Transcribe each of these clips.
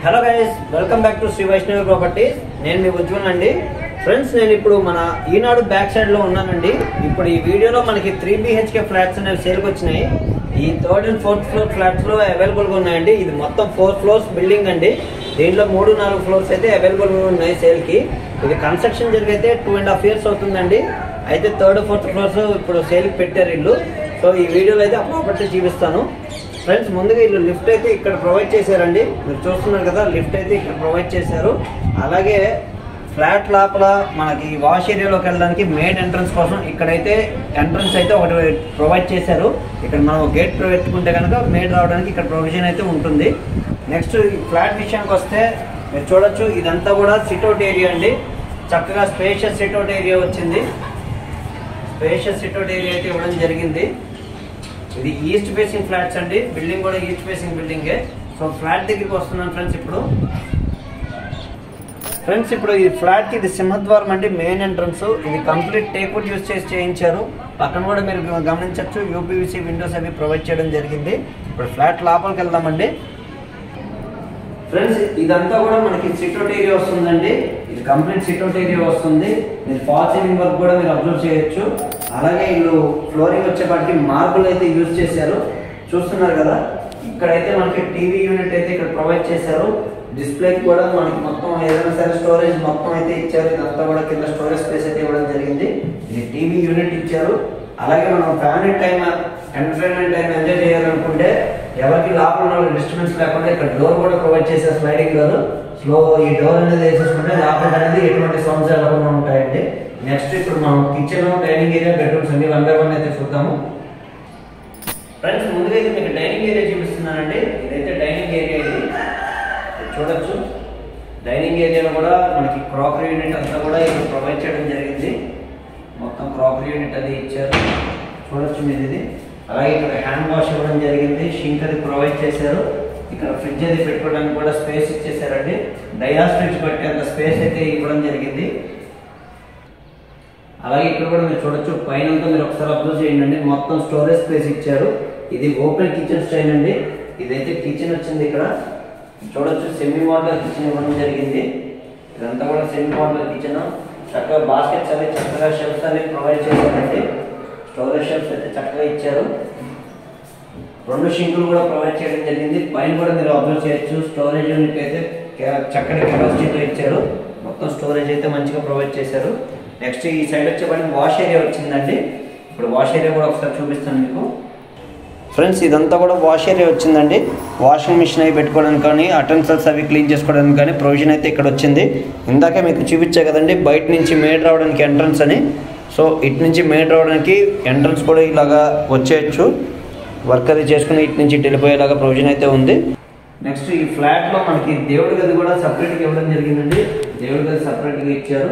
Hello guys, welcome back to Sri Vaishnavi properties. నేను మీ ఉజ్వల్ అండి. ఫ్రెండ్స్, నేను ఇప్పుడు మన ఈనాడు బ్యాక్ సైడ్ లో ఉన్నానండి. ఇప్పుడు ఈ వీడియోలో మనకి 3 BHK ఫ్లాట్స్ అనేవి సేల్కి వచ్చినాయి. ఈ 3rd and 4th floor flats లో అవైలబుల్ గా ఉన్నాయండి. ఇది మొత్తం 4 ఫ్లోర్స్ బిల్డింగ్ అండి. దీంట్లో 3-4 ఫ్లోర్స్ అయితే అవైలబుల్ గా ఉన్నాయి సేల్ కి. ఇది కన్స్ట్రక్షన్ జరిగితే 2.5 years అవుతుందండి. అయితే 3rd, 4th ఫ్లోర్స్ ఇప్పుడు సేల్ కి పెట్టారు ఇల్లు. సో ఈ వీడియోలో అయితే ఆ ప్రాపర్టీ చూపిస్తాను. ఫ్రెండ్స్, ముందుగా ఇల్లు లిఫ్ట్ అయితే ఇక్కడ ప్రొవైడ్ చేశారండి. మీరు చూస్తున్నారు కదా, లిఫ్ట్ అయితే ఇక్కడ ప్రొవైడ్ చేశారు. అలాగే ఫ్లాట్ లోపల మనకి వాష్ ఏరియాలోకి వెళ్ళడానికి మెయిన్ ఎంట్రన్స్ కోసం ఇక్కడైతే ఎంట్రన్స్ అయితే ఒకటి ప్రొవైడ్ చేశారు. ఇక్కడ మనం గేట్ పెట్టుకుంటే కనుక మెయిన్ రావడానికి ఇక్కడ ప్రొవిజన్ అయితే ఉంటుంది. నెక్స్ట్ ఈ ఫ్లాట్ విషయానికి వస్తే మీరు చూడొచ్చు, ఇదంతా కూడా సిట్అవుట్ ఏరియా అండి. చక్కగా స్పేషియస్ సిట్అవుట్ ఏరియా వచ్చింది. స్పేషియస్ సిట్అవుట్ ఏరియా అయితే ఇవ్వడం జరిగింది. ఇది ఈస్ట్ ఫేసింగ్ ఫ్లాట్స్ అండి. బిల్డింగ్ కూడా ఈస్ట్ ఫేసింగ్ బిల్డింగే. సో ఫ్లాట్ దగ్గరికి వస్తున్నాను ఫ్రెండ్స్. ఇప్పుడు ఈ ఫ్లాట్ కి ఇది సింహద్వారం అండి, మెయిన్ ఎంట్రన్స్. ఇది కంప్లీట్ టేక్వుడ్ యూజ్ చేసి చేయించారు. పక్కన కూడా మీరు గమనించవచ్చు, యూపీవీసీ విండోస్ అవి ప్రొవైడ్ చేయడం జరిగింది. ఇప్పుడు ఫ్లాట్ లోపలికి వెళ్దామండి. ఫ్రెండ్స్, ఇదంతా కూడా మనకి సిట్అవుట్ ఏరియా వస్తుందండి. ఇది కంప్లీట్ సిట్అవుట్ ఏరియా వస్తుంది. మీరు ఫాల్ సీలింగ్ వర్క్ కూడా మీరు అబ్జర్వ్ చేయొచ్చు. అలాగే వీళ్ళు ఫ్లోరింగ్ వచ్చేపాటికి మార్బుల్ అయితే యూజ్ చేశారు. చూస్తున్నారు కదా, ఇక్కడైతే మనకి టీవీ యూనిట్ అయితే ఇక్కడ ప్రొవైడ్ చేశారు. డిస్ప్లే కూడా మనకి మొత్తం ఏదైనా సరే స్టోరేజ్ మొత్తం అయితే ఇచ్చారు. ఇదంతా కూడా కింద స్టోరేజ్ స్పేస్ అయితే ఇవ్వడం జరిగింది. ఇది టీవీ యూనిట్ ఇచ్చారు. అలాగే మనం family time entertainment time enjoy చేయాలనుకుంటే ఎవరికి లోపల డిస్టర్బెన్స్ లేకుండా ఇక్కడ డోర్ కూడా ప్రొవైడ్ చేశారు, స్లైడింగ్ డోర్. స్లో ఈ డోర్ అనేది వేసేసుకుంటే లోపల అనేది ఎటువంటి సౌండ్స్ లేకుండా ఉంటాయండి. నెక్స్ట్ ఇప్పుడు మనం కిచెన్, డైనింగ్ ఏరియా, బెడ్రూమ్స్ అన్ని 1 by 1 అయితే చూద్దాము. ఫ్రెండ్స్, ముందుగా అయితే మీకు డైనింగ్ ఏరియా చూపిస్తున్నానండి. ఇదైతే డైనింగ్ ఏరియా. ఇది చూడొచ్చు. డైనింగ్ ఏరియాలో కూడా మనకి క్రాకరీ యూనిట్ అంతా కూడా ఇది ప్రొవైడ్ చేయడం జరిగింది. మొత్తం క్రాకరీ యూనిట్ అది ఇచ్చారు, చూడొచ్చు మీరు ఇది. అలాగే ఇక్కడ హ్యాండ్ వాష్ ఇవ్వడం జరిగింది. షింక్ అది ప్రొవైడ్ చేశారు. ఇక్కడ ఫ్రిడ్జ్ అది పెట్టుకోవడానికి కూడా స్పేస్ ఇచ్చేసారండి. డయాస్ ఫ్రిడ్జ్ బట్టి అంత స్పేస్ అయితే ఇవ్వడం జరిగింది. అలాగే ఇక్కడ కూడా మీరు చూడొచ్చు, పైన మీరు ఒకసారి అబ్జర్వ్ చేయండి, మొత్తం స్టోరేజ్ స్పేస్ ఇచ్చారు. ఇది ఓపెన్ కిచెన్ స్టైల్ అండి. ఇదైతే కిచెన్ వచ్చింది. ఇక్కడ చూడొచ్చు, సెమీ మోడల్ కిచెన్ ఇవ్వడం జరిగింది. ఇదంతా కూడా సెమీ మోడల్ కిచెన్. చక్కగా బాస్కెట్స్ అవి చక్కగా షెల్ఫ్స్ అవి ప్రొవైడ్ చేశారండి. స్టోరేజ్ షెల్ఫ్స్ అయితే చక్కగా ఇచ్చారు. 2 షింకులు కూడా ప్రొవైడ్ చేయడం జరిగింది. పైన కూడా మీరు అబ్జర్వ్ చేయొచ్చు, స్టోరేజ్ యూనిట్ అయితే చక్కటి కెపాసిటీతో ఇచ్చారు. మొత్తం స్టోరేజ్ అయితే మంచిగా ప్రొవైడ్ చేశారు. నెక్స్ట్ ఈ సైడ్ వచ్చేప్పటికి వాష్ ఏరియా వచ్చిందండి. ఇప్పుడు వాష్ ఏరియా కూడా ఒకసారి చూపిస్తాను మీకు. ఫ్రెండ్స్, ఇదంతా కూడా వాష్ ఏరియా వచ్చిందండి. వాషింగ్ మిషన్ అవి పెట్టుకోవడానికి కానీ, అటెన్సిల్స్ అవి క్లీన్ చేసుకోవడానికి కానీ ప్రొవిజన్ అయితే ఇక్కడ వచ్చింది. ఇందాకే మీకు చూపించా కదండి, బయట నుంచి మేడ్ రావడానికి ఎంట్రన్స్ అని. సో ఇటు నుంచి మేడ్ రావడానికి ఎంట్రన్స్ కూడా ఇలాగా వచ్చేయచ్చు. వర్క్ అది చేసుకుని ఇటు నుంచి వెళ్ళిపోయేలాగా ప్రొవిజన్ అయితే ఉంది. నెక్స్ట్ ఈ ఫ్లాట్లో మనకి దేవుడి గది కూడా సపరేట్గా ఇవ్వడం జరిగిందండి. దేవుడి గది సపరేట్గా ఇచ్చారు.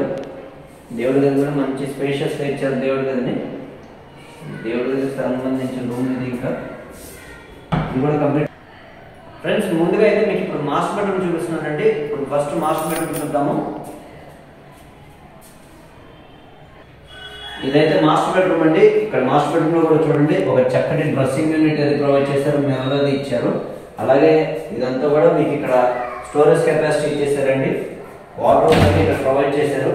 దేవుడి గది కూడా మంచి స్పేషియస్గా ఇచ్చారు. దేవుడి గదిని, దేవుడి గదికి సంబంధించిన రూమ్ ఇది. ఇంకా ఇది కూడా కంప్లీట్. ఫ్రెండ్స్, ముందుగా అయితే మీకు ఇప్పుడు మాస్టర్ బెడ్రూమ్ చూపిస్తున్నానండి. ఇప్పుడు ఫస్ట్ మాస్టర్ బెడ్రూమ్ చూద్దాము. ఇదైతే మాస్టర్ బెడ్రూమ్ అండి. ఇక్కడ మాస్టర్ బెడ్రూమ్ లో కూడా చూడండి, ఒక చక్కటి డ్రెస్సింగ్ యూనిట్ అది ప్రొవైడ్ చేశారు, మిర్రర్ అది ఇచ్చారు. అలాగే ఇదంతా కూడా మీకు ఇక్కడ స్టోరేజ్ కెపాసిటీ ఇచ్చేసారండి. వార్డ్రోబ్ అనేది ఇక్కడ ప్రొవైడ్ చేశారు.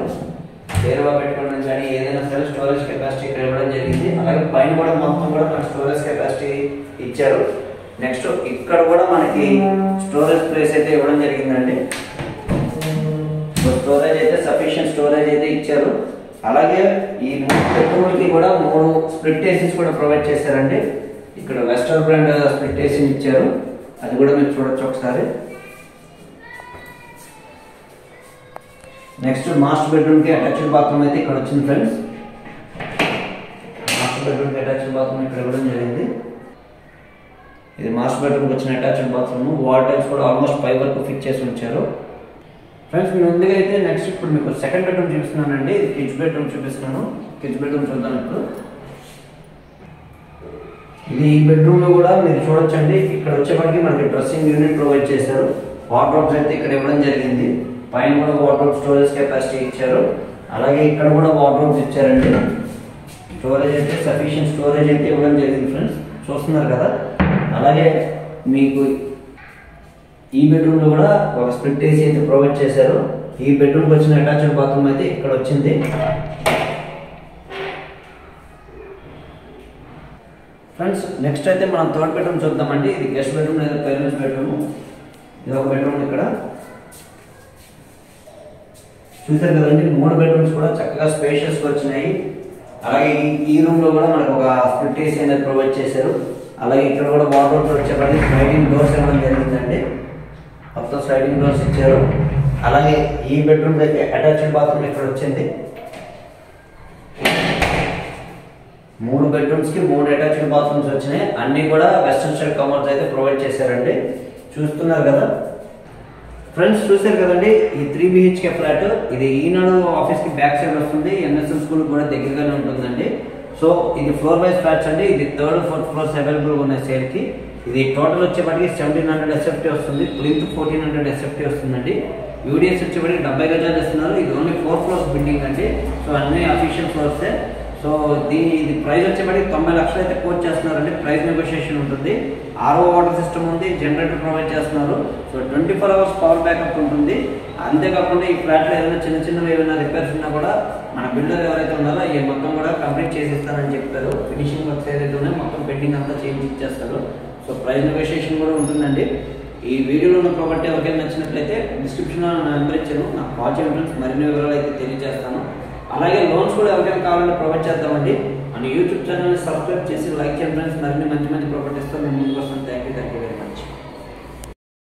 వేరుగా పెట్టుకోవడం కానీ ఏదైనా సరే స్టోరేజ్ కెపాసిటీ ఇక్కడ ఇవ్వడం జరిగింది. అలాగే పైన కూడా మొత్తం కూడా మనకి స్టోరేజ్ కెపాసిటీ ఇచ్చారు. నెక్స్ట్ ఇక్కడ కూడా మనకి స్టోరేజ్ ప్లేస్ అయితే ఇవ్వడం జరిగిందండి. స్టోరేజ్ అయితే సఫిషియెంట్ స్టోరేజ్ అయితే ఇచ్చారు. అలాగే ఈ 3 బెడ్రూమ్లకి కూడా 3 స్ప్లిట్ ఏసీస్ కూడా ప్రొవైడ్ చేశారండి. ఇక్కడ వెస్టర్న్ బ్రాండ్ స్ప్లిట్ ఏసీ ఇచ్చారు. అది కూడా మీరు చూడొచ్చు ఒకసారి. నెక్స్ట్ మాస్టర్ బెడ్రూమ్ కి అటాచ్డ్ బాత్రూమ్ అయితే ఇక్కడ వచ్చింది ఫ్రెండ్స్. మాస్టర్ బెడ్రూమ్ కి అటాచ్డ్ బాత్రూమ్ ఇక్కడ ఇవ్వడం జరిగింది. ఇది మాస్టర్ బెడ్రూమ్ కి వచ్చిన అటాచ్డ్ బాత్రూమ్. వాల్ టైల్స్ కూడా ఆల్మోస్ట్ 5 వరకు ఫిక్స్ చేసి ఉంచారు. ఫ్రెండ్స్, మీ ముందుగా అయితే నెక్స్ట్ ఇప్పుడు మీకు సెకండ్ బెడ్రూమ్ చూపిస్తున్నానండి. ఇది కిడ్స్ బెడ్రూమ్ చూపిస్తున్నాను. కిడ్స్ బెడ్రూమ్ చూద్దాం ఇప్పుడు. ఇది ఈ బెడ్రూమ్ లో కూడా మీరు చూడొచ్చండి. ఇక్కడ వచ్చేప్పటికి మనకి డ్రెస్సింగ్ యూనిట్ ప్రొవైడ్ చేశారు. వార్డ్రోబ్స్ అయితే ఇక్కడ ఇవ్వడం జరిగింది. పైన కూడా వార్డ్రోబ్ స్టోరేజ్ కెపాసిటీ ఇచ్చారు. అలాగే ఇక్కడ కూడా వార్డ్రోబ్స్ ఇచ్చారండి. స్టోరేజ్ అయితే సఫిషియెంట్ స్టోరేజ్ అయితే ఇవ్వడం జరిగింది ఫ్రెండ్స్, చూస్తున్నారు కదా. అలాగే మీకు ఈ బెడ్రూమ్ లో కూడా ఒక స్ప్లిట్ ఏసీ అయితే ప్రొవైడ్ చేశారు. ఈ బెడ్రూమ్ కి వచ్చిన అటాచ్డ్ బాత్రూమ్ అయితే ఇక్కడ వచ్చింది. ఫ్రెండ్స్ నెక్స్ట్ అయితే మనం థర్డ్ బెడ్రూమ్ చూద్దామండి. ఇది గెస్ట్ బెడ్రూమ్ లేదా పేరెంట్స్ బెడ్రూమ్. ఇది ఒక బెడ్రూమ్ ఇక్కడ చూసారు కదండి. 3 బెడ్రూమ్స్ కూడా చక్కగా స్పేషియస్ గా వచ్చినాయి. అలాగే ఈ రూమ్ లో కూడా మనకు ఒక స్ప్లిట్ ఏసీ అనేది ప్రొవైడ్ చేశారు. అలాగే ఇక్కడ కూడా వార్డ్రోబ్ వచ్చేప్పటికి స్లైడింగ్ డోర్స్ ఇవ్వడం జరిగిందండి. మొత్తం స్లైడింగ్ డోర్స్ ఇచ్చారు. అలాగే ఈ బెడ్రూమ్ అయితే అటాచ్డ్ బాత్రూమ్ ఇక్కడ వచ్చింది. 3 బెడ్రూమ్స్ కి 3 అటాచ్డ్ బాత్రూమ్స్ వచ్చినాయి. అన్ని కూడా వెస్టర్న్ స్టైల్ కమోడ్స్ అయితే ప్రొవైడ్ చేశారండి. చూస్తున్నారు కదా ఫ్రెండ్స్, చూసారు కదండి. ఈ 3 BHK ఫ్లాట్ ఇది ఈనాడు ఆఫీస్ కి బ్యాక్ సైడ్ వస్తుంది. ఎంఎస్ఎం స్కూల్ కూడా దగ్గరగానే ఉంటుందండి. సో ఇది ఫ్లోర్ వైజ్ ఫ్లాట్స్ అండి. ఇది 3rd 4th ఫ్లోర్స్ అవైలబుల్ గా ఉన్నాయి సేల్ కి. ఇది టోటల్ వచ్చేప్పటికి 1700 SFT వస్తుంది. ప్లింత్ 1400 SFT వస్తుందండి. యూడిఎస్ వచ్చేప్పటికి 70 గజాలు ఇస్తున్నారు. ఇది ఓన్లీ 4 ఫ్లోర్స్ బిల్డింగ్ అండి. సో అన్ని అఫీషియల్ ఫ్లోర్సే. సో ఇది ప్రైస్ వచ్చేప్పటికి 90 లక్షలు అయితే కోట్ చేస్తున్నారండి. ప్రైస్ నెగోషియేషన్ ఉంటుంది. RO వాటర్ సిస్టమ్ ఉంది. జనరేటర్ ప్రొవైడ్ చేస్తున్నారు. సో 24 అవర్స్ పవర్ బ్యాకప్ ఉంటుంది. అంతేకాకుండా ఈ ఫ్లాట్లో ఏదైనా చిన్నవి ఏమైనా రిపేర్స్ ఉన్నా కూడా మన బిల్డర్ ఎవరైతే ఉన్నారో ఈ మొత్తం కూడా కంప్లీట్ చేసి ఇస్తారని చెప్తారు. ఫినిషింగ్ వర్క్స్ ఏదైతే ఉన్నాయో మొత్తం పెండింగ్ అంతా చేంజ్ ఇచ్చేస్తారు. సో ప్రైస్ నెగోషియేషన్ కూడా ఉంటుందండి. ఈ వీడియోలో ఉన్న ప్రాపర్టీ ఎవరికైనా నచ్చినట్లయితే డిస్క్రిప్షన్లో నా నెంబర్ ఇచ్చాను. నాకు కాల్ చేయండి ఫ్రెండ్స్. మరిన్ని వివరాలు అయితే తెలియజేస్తాను. అలాగే లోన్స్ కూడా ఎవరికైనా కావాలంటే ప్రొవైడ్ చేద్దామండి. మన యూట్యూబ్ ఛానల్ని సబ్స్క్రైబ్ చేసి లైక్ చేయండి ఫ్రెండ్స్. మరిన్ని మంచి ప్రాపర్టీస్తో మేము ముందుకు వస్తాం. Thank you.